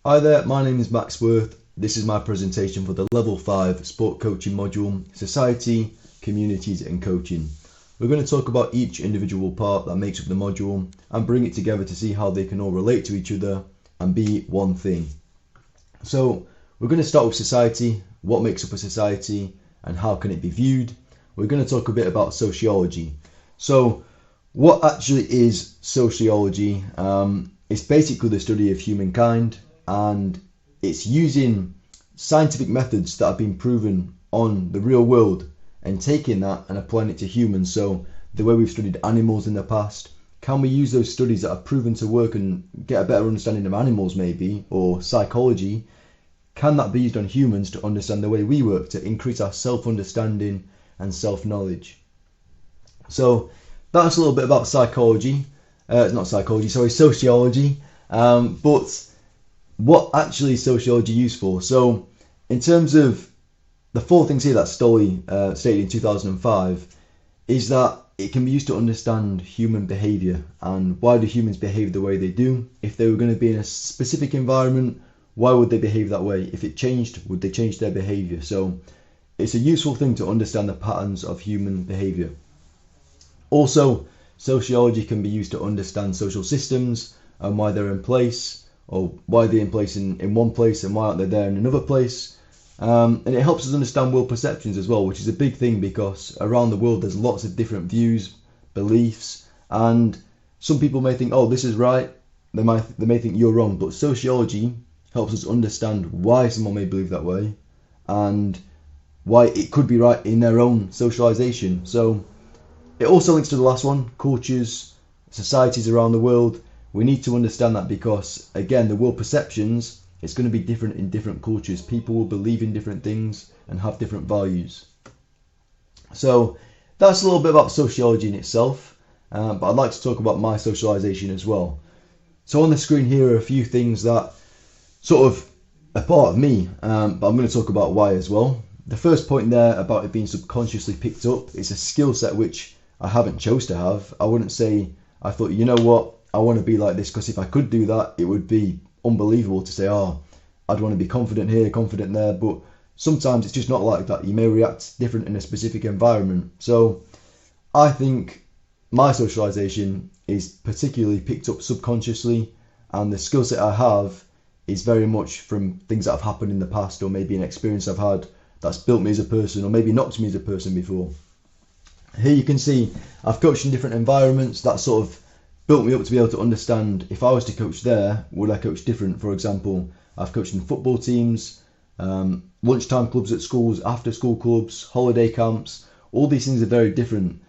Hi there, my name is Max Worth. This is my presentation for the Level 5 Sport Coaching module, Society, Communities and Coaching. We're going to talk about each individual part that makes up the module and bring it together to see how they can all relate to each other and be one thing. So we're going to start with society, what makes up a society and how can it be viewed. We're going to talk a bit about sociology. So what actually is sociology? It's basically the study of humankind, and it's using scientific methods that have been proven on the real world and taking that and applying it to humans. So the way we've studied animals in the past, can we use those studies that are proven to work and get a better understanding of animals maybe, or psychology? Can that be used on humans to understand the way we work, to increase our self-understanding and self-knowledge? So that's a little bit about sociology. But what actually is sociology used for? So in terms of the four things here that Story stated in 2005, is that it can be used to understand human behaviour and why do humans behave the way they do. If they were going to be in a specific environment, why would they behave that way? If it changed, would they change their behaviour? So it's a useful thing to understand the patterns of human behaviour. Also, sociology can be used to understand social systems and why they're in place, or why they're in place in one place and why aren't they there in another place. And it helps us understand world perceptions as well, which is a big thing because around the world there's lots of different views, beliefs, and some people may think, oh, this is right, they may think you're wrong, but sociology helps us understand why someone may believe that way and why it could be right in their own socialization. So it also links to the last one, cultures, societies around the world. We need to understand that because, again, the world perceptions, it's going to be different in different cultures. People will believe in different things and have different values. So that's a little bit about sociology in itself, but I'd like to talk about my socialization as well. So on the screen here are a few things that sort of are part of me, but I'm going to talk about why as well. The first point there about it being subconsciously picked up is a skill set which I haven't chose to have. I wouldn't say I thought, you know what, I want to be like this, because if I could do that, it would be unbelievable to say, oh, I'd want to be confident here, confident there. But sometimes it's just not like that. You may react different in a specific environment. So I think my socialization is particularly picked up subconsciously, and the skill set I have is very much from things that have happened in the past, or maybe an experience I've had that's built me as a person, or maybe knocked me as a person before. Here you can see I've coached in different environments that sort of built me up to be able to understand, if I was to coach there, would I coach different? For example, I've coached in football teams, lunchtime clubs at schools, after school clubs, holiday camps. All these things are very different.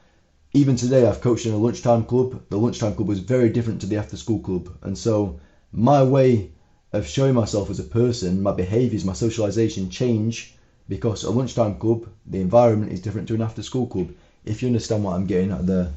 Even today I've coached in a lunchtime club. The lunchtime club was very different to the after school club. And so my way of showing myself as a person, my behaviours, my socialisation change because a lunchtime club, the environment is different to an after school club, if you understand what I'm getting at there.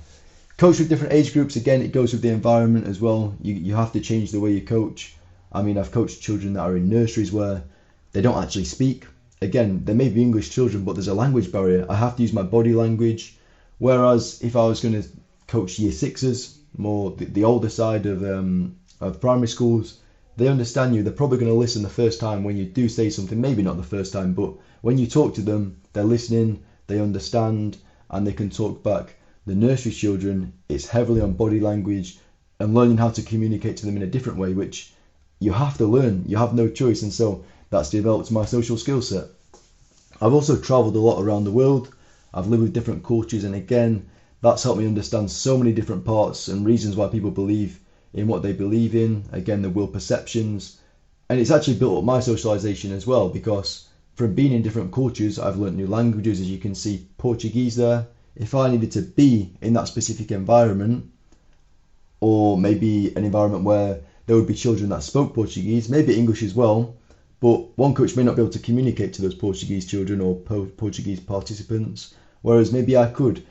Coach with different age groups, again, it goes with the environment as well. You have to change the way you coach. I mean, I've coached children that are in nurseries where they don't actually speak. Again, they may be English children, but there's a language barrier. I have to use my body language. Whereas if I was going to coach year sixes, more the older side of primary schools, they understand you. They're probably going to listen the first time when you do say something, maybe not the first time, but when you talk to them, they're listening, they understand, and they can talk back. The nursery children, it's heavily on body language and learning how to communicate to them in a different way, which you have to learn. You have no choice, and so that's developed my social skill set. I've also travelled a lot around the world. I've lived with different cultures, and again, that's helped me understand so many different parts and reasons why people believe in what they believe in. Again, the world perceptions, and it's actually built up my socialisation as well, because from being in different cultures, I've learnt new languages. As you can see, Portuguese there. If I needed to be in that specific environment, or maybe an environment where there would be children that spoke Portuguese, maybe English as well, but one coach may not be able to communicate to those Portuguese children or Portuguese participants, whereas maybe I could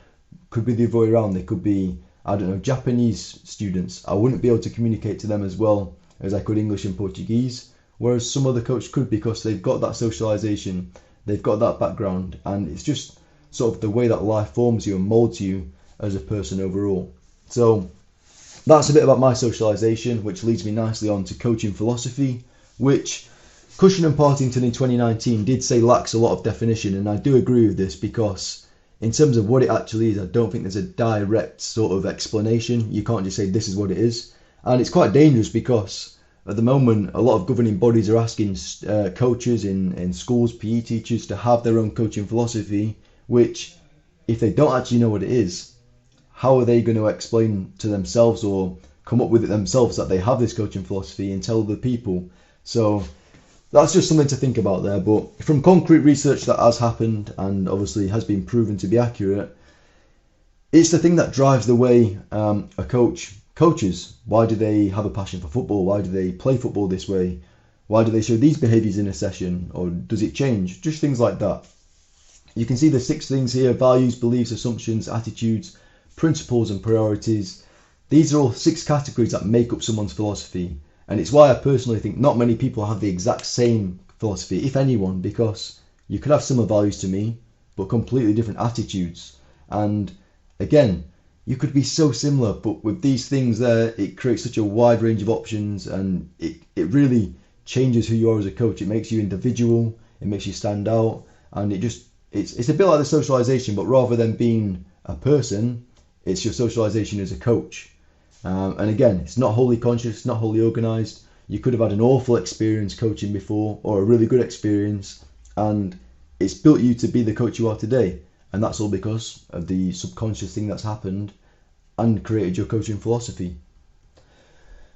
be the other way around. They could be, I don't know, Japanese students. I wouldn't be able to communicate to them as well as I could English and Portuguese, whereas some other coach could, because they've got that socialization, they've got that background, and it's just sort of the way that life forms you and molds you as a person overall. So that's a bit about my socialization, which leads me nicely on to coaching philosophy. which Cushing and Partington in 2019 did say lacks a lot of definition, and I do agree with this because in terms of what it actually is, I don't think there's a direct sort of explanation. You can't just say this is what it is. And it's quite dangerous because at the moment, a lot of governing bodies are asking coaches in schools, PE teachers, to have their own coaching philosophy, which, if they don't actually know what it is, how are they going to explain to themselves or come up with it themselves that they have this coaching philosophy and tell other people? So that's just something to think about there. But from concrete research that has happened and obviously has been proven to be accurate, it's the thing that drives the way a coach coaches. Why do they have a passion for football? Why do they play football this way? Why do they show these behaviours in a session? Or does it change? Just things like that. You can see the 6 things here: values, beliefs, assumptions, attitudes, principles and priorities. These are all 6 categories that make up someone's philosophy. And it's why I personally think not many people have the exact same philosophy, if anyone, because you could have similar values to me, but completely different attitudes. And again, you could be so similar, but with these things there, it creates such a wide range of options, and it really changes who you are as a coach. It makes you individual, it makes you stand out, and it's a bit like the socialization, but rather than being a person, it's your socialization as a coach. And again, it's not wholly conscious, not wholly organized. You could have had an awful experience coaching before, or a really good experience, and it's built you to be the coach you are today. And that's all because of the subconscious thing that's happened and created your coaching philosophy.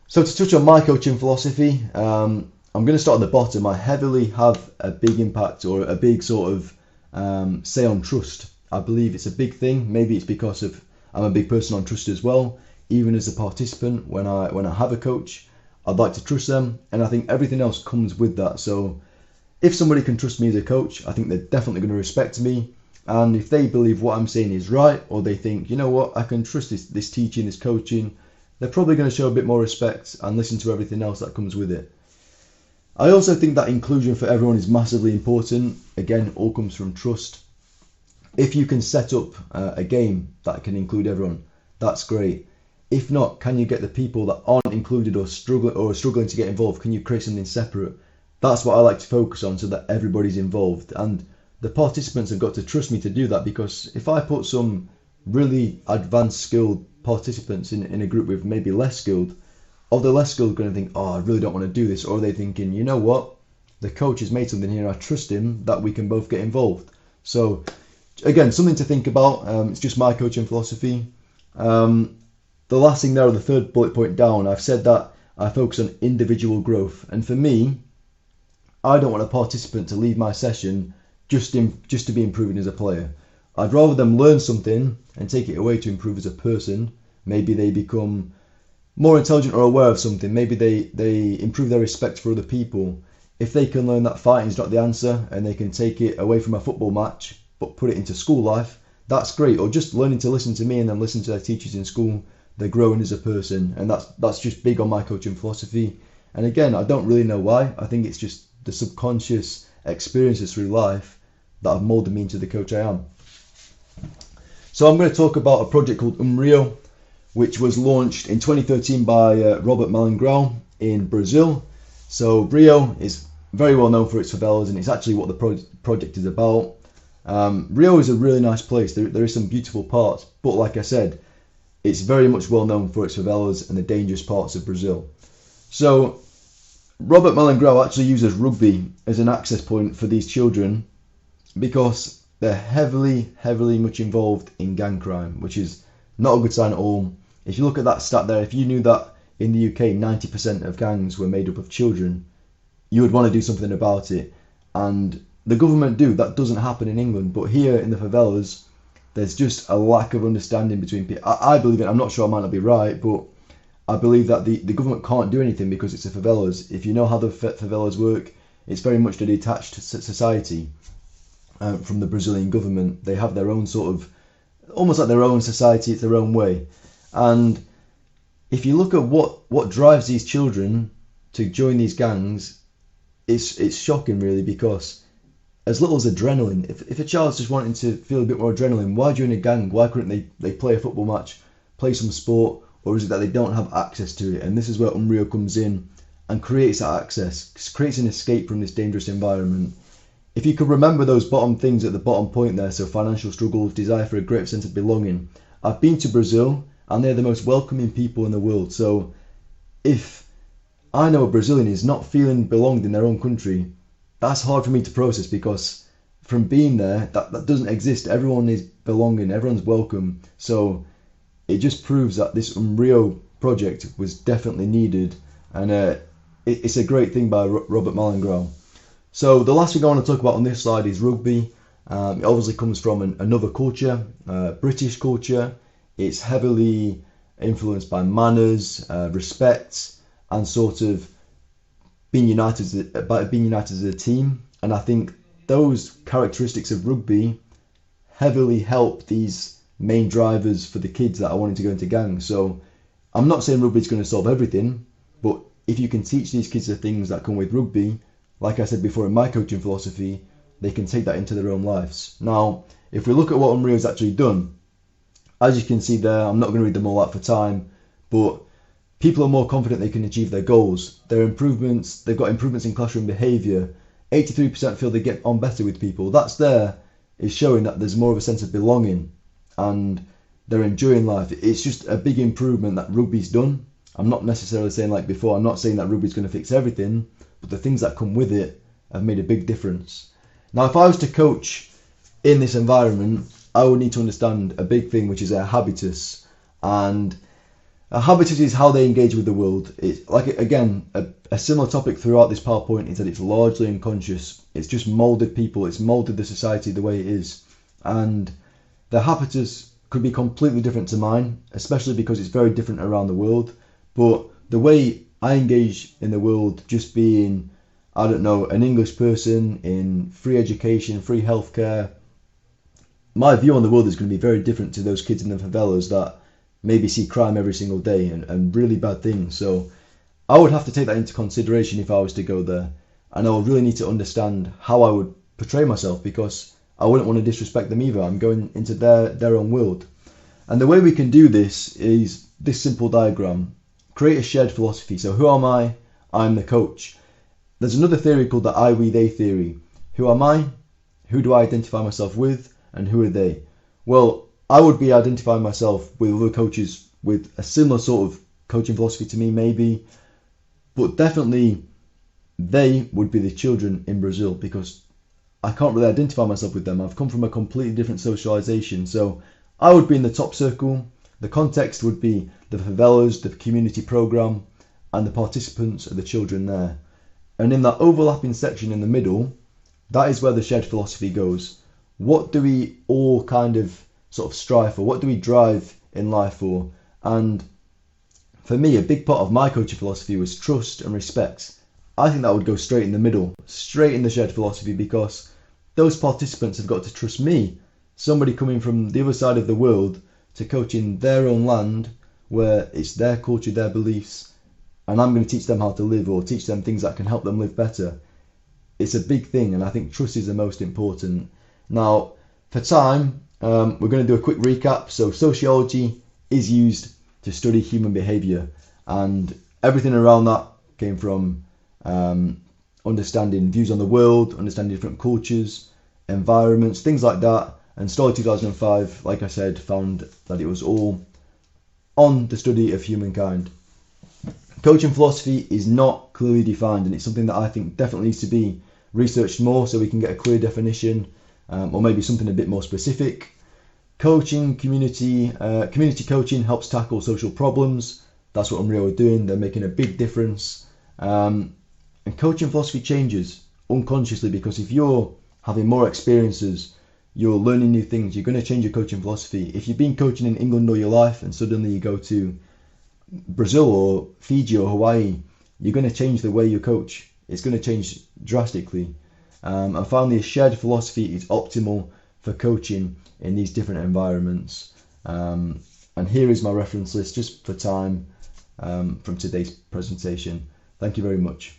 So to touch on my coaching philosophy, I'm going to start at the bottom. I heavily have a big impact or a big sort of say on trust. I believe it's a big thing. Maybe it's because I'm a big person on trust as well. Even as a participant, when I have a coach, I'd like to trust them, and I think everything else comes with that. So if somebody can trust me as a coach, I think they're definitely going to respect me. And if they believe what I'm saying is right, or they think, you know what, I can trust this teaching, this coaching, they're probably going to show a bit more respect and listen to everything else that comes with it. I also think that inclusion for everyone is massively important. Again, all comes from trust. If you can set up a game that can include everyone, that's great. If not, can you get the people that aren't included or struggling to get involved? Can you create something separate? That's what I like to focus on, so that everybody's involved. And the participants have got to trust me to do that, because if I put some really advanced skilled participants in a group with maybe less skilled, are the less skilled going to think, oh, I really don't want to do this? Or are they thinking, you know what, the coach has made something here, I trust him, that we can both get involved? So again, something to think about. It's just my coaching philosophy. The last thing there, the third bullet point down, I've said that I focus on individual growth. And for me, I don't want a participant to leave my session just to be improving as a player. I'd rather them learn something and take it away to improve as a person. Maybe they become more intelligent or aware of something. Maybe they improve their respect for other people. If they can learn that fighting is not the answer, and they can take it away from a football match but put it into school life, that's great. Or just learning to listen to me and then listen to their teachers in school, they're growing as a person. And that's just big on my coaching philosophy. And again, I don't really know why. I think it's just the subconscious experiences through life that have molded me into the coach I am. So I'm going to talk about a project called Rio, which was launched in 2013 by Robert Malangrão in Brazil. So Rio is very well known for its favelas, and it's actually what the project is about. Rio is a really nice place. There is some beautiful parts, but like I said, it's very much well known for its favelas and the dangerous parts of Brazil. So Robert Malangrão actually uses rugby as an access point for these children, because they're heavily much involved in gang crime, which is not a good sign at all. If you look at that stat there, if you knew that in the UK 90% of gangs were made up of children, you would want to do something about it. And the government do. That doesn't happen in England, but here in the favelas, there's just a lack of understanding between people. I believe it. I'm not sure, I might not be right, but I believe that the government can't do anything because it's the favelas. If you know how the favelas work, it's very much a detached society from the Brazilian government. They have their own sort of, almost like their own society, it's their own way. And if you look at what drives these children to join these gangs, it's shocking really, because as little as adrenaline, if a child's just wanting to feel a bit more adrenaline, why join a gang? Why couldn't they play a football match, play some sport? Or is it that they don't have access to it? And this is where Unreal comes in and creates that access, creates an escape from this dangerous environment. If you could remember those bottom things at the bottom point there, so financial struggles, desire for a greater sense of belonging. I've been to Brazil and they're the most welcoming people in the world. So if I know a Brazilian is not feeling belonged in their own country, that's hard for me to process, because from being there, that doesn't exist. Everyone is belonging, everyone's welcome. So it just proves that this Rio project was definitely needed, and it's a great thing by Robert Mallingrau. So the last thing I want to talk about on this slide is rugby. It obviously comes from another culture, British culture. It's heavily influenced by manners, respect, and sort of being united as a team. And I think those characteristics of rugby heavily help these main drivers for the kids that are wanting to go into gangs. So I'm not saying rugby is going to solve everything, but if you can teach these kids the things that come with rugby, like I said before in my coaching philosophy, they can take that into their own lives. Now, if we look at what Unreal's actually done, as you can see there, I'm not going to read them all out for time, but people are more confident they can achieve their goals. They've got improvements in classroom behaviour. 83% feel they get on better with people. That's there is showing that there's more of a sense of belonging and they're enjoying life. It's just a big improvement that rugby's done. I'm not necessarily saying, like before, I'm not saying that rugby's going to fix everything, but the things that come with it have made a big difference. Now, if I was to coach in this environment, I would need to understand a big thing, which is a habitus. And a habitus is how they engage with the world. It's like, again, a similar topic throughout this PowerPoint is that it's largely unconscious. It's just molded people. It's molded the society the way it is. And the habitus could be completely different to mine, especially because it's very different around the world. But the way I engage in the world, just being, I don't know, an English person in free education, free healthcare, my view on the world is going to be very different to those kids in the favelas that maybe see crime every single day and really bad things. So I would have to take that into consideration if I was to go there. And I would really need to understand how I would portray myself, because I wouldn't want to disrespect them either. I'm going into their own world. And the way we can do this is this simple diagram. Create a shared philosophy. So who am I? I'm the coach. There's another theory called the I, we, they theory. Who am I? Who do I identify myself with? And who are they? Well, I would be identifying myself with other coaches with a similar sort of coaching philosophy to me, maybe. But definitely they would be the children in Brazil, because I can't really identify myself with them. I've come from a completely different socialization. So I would be in the top circle. The context would be the favelas, the community program, and the participants are the children there. And in that overlapping section in the middle, that is where the shared philosophy goes. What do we all kind of sort of strive for? What do we drive in life for? And for me, a big part of my coaching philosophy was trust and respect. I think that would go straight in the middle, straight in the shared philosophy, because those participants have got to trust me, somebody coming from the other side of the world, to coach in their own land where it's their culture, their beliefs, and I'm going to teach them how to live, or teach them things that can help them live better. It's a big thing, and I think trust is the most important. Now, for time, we're going to do a quick recap. So sociology is used to study human behaviour, and everything around that came from understanding views on the world, understanding different cultures, environments, things like that. And Story 2005, like I said, found that it was all on the study of humankind. Coaching philosophy is not clearly defined, and it's something that I think definitely needs to be researched more so we can get a clear definition, or maybe something a bit more specific. Community coaching helps tackle social problems. That's what Unreal are doing. They're making a big difference. And coaching philosophy changes unconsciously, because if you're having more experiences, you're learning new things, you're going to change your coaching philosophy. If you've been coaching in England all your life and suddenly you go to Brazil or Fiji or Hawaii, you're going to change the way you coach. It's going to change drastically. And finally, a shared philosophy is optimal for coaching in these different environments. And here is my reference list just for time from today's presentation. Thank you very much.